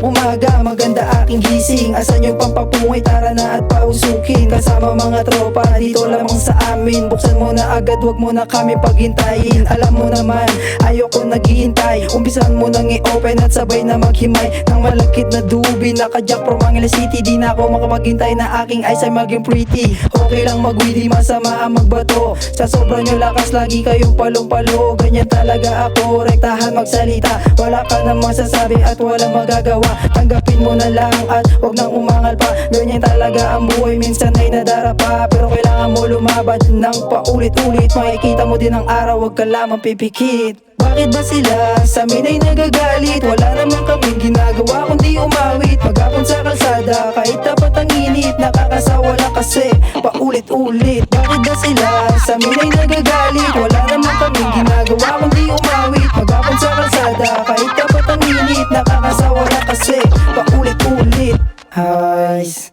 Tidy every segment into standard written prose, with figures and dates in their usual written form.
umaga, maganda aking gising. Asan yung pampapungay, tara na at pausukin. Kasama mga tropa, dito lamang sa amin. Buksan mo na agad, wag mo na kami paghintayin. Alam mo naman, ayoko naghihintay. Umpisan mo nang i-open at sabay na maghimay ng malagkit na dubi. Naka-jack from Angeles City, di na ako makapaghintay na aking eyes ay maging pretty. Okay lang magwili, masama ang magbato. Sa sobrang yung lakas, lagi kayong palong-palo. Ganyan talaga ako, rektahan magsalita. Wala ka nang masasabi at walang magagawa. Tanggapin mo na lang at wag nang umangal pa. Ganyan talaga ang buhay, minsan ay nadarapa. Pero kailangan mo lumaban ng paulit-ulit. Makikita mo din ang araw, wag ka lamang pipikit. Bakit ba sila sa amin ay nagagalit? Wala naman kaming ginagawa kundi umawit. Maghapon sa kalsada kahit dapat ang init. Nakakasawa lang kasi paulit-ulit. Bakit ba sila sa amin ay nagagalit? Wala naman kaming ginagawa kundi umawit. Maghapon sa kalsada kahit dapat ang init. Nakakasawa lang kasi paulit-ulit. Highs.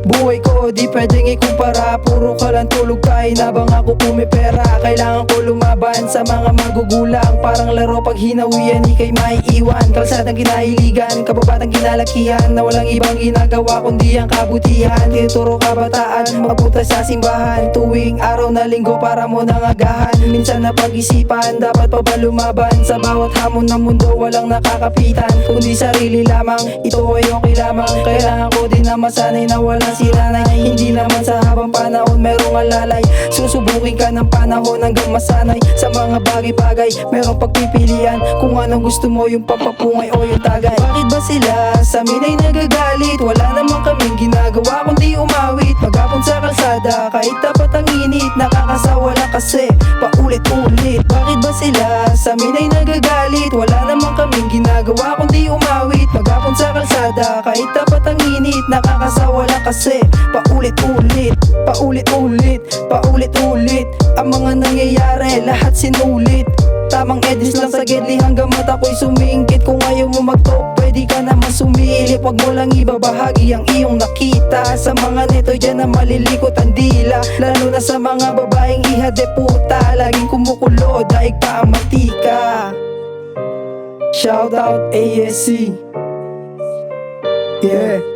Buhay ko di pwedeng ikumpara. Puro ka lang tulog kain habang ako pumipera. Kailangan ko lumaban sa mga magugulang. Parang laro pag hinawian ikay maiiwan. Kalsadang kinahiligan, kababatang kinalakihan na walang ibang ginagawa kundi ang kabutihan. Tinuturo kabataan magpunta sa simbahan tuwing araw na linggo para mo nang agahan. Minsan na pag-isipan, dapat pa ba lumaban? Sa bawat hamon ng mundo walang nakakapitan kundi sarili lamang. Ito ay okay lamang. Kailangan ko din na masanay na wala si nanay. Hindi naman sa habang panahon merong alalay. Susubukin ka ng panahon hanggang masanay sa mga bagay-bagay. Merong pagpipilian kung anong gusto mo, yung pampapungay o yung tagay. Bakit ba sila sa amin ay nagagalit? Wala naman kaming ginagawa kundi umawit. Maghapon sa kalsada kahit dapat ang init. Nakakasawa lang kasi paulit-ulit. Bakit ba sila sa amin ay nagagalit? Wala naman kaming ginagawa kundi umawit. Maghapon sa kalsada kahit dapat ang init. Nakakasawa lang kasi paulit-ulit. Paulit-ulit, paulit-ulit ang mga nangyayari, lahat sinulit. Tamang edits lang sa gedli hanggang mata ko'y sumingkit. Kung ayaw mo mag-top, pwede ka naman sumilip. Wag mo lang ibabahagi ang iyong nakita. Sa mga nito dyan na malilikot ang dila, lalo na sa mga babaeng ihade puta. Laging kumukulo, daig pa ang matika. Shout out ASC. Yeah.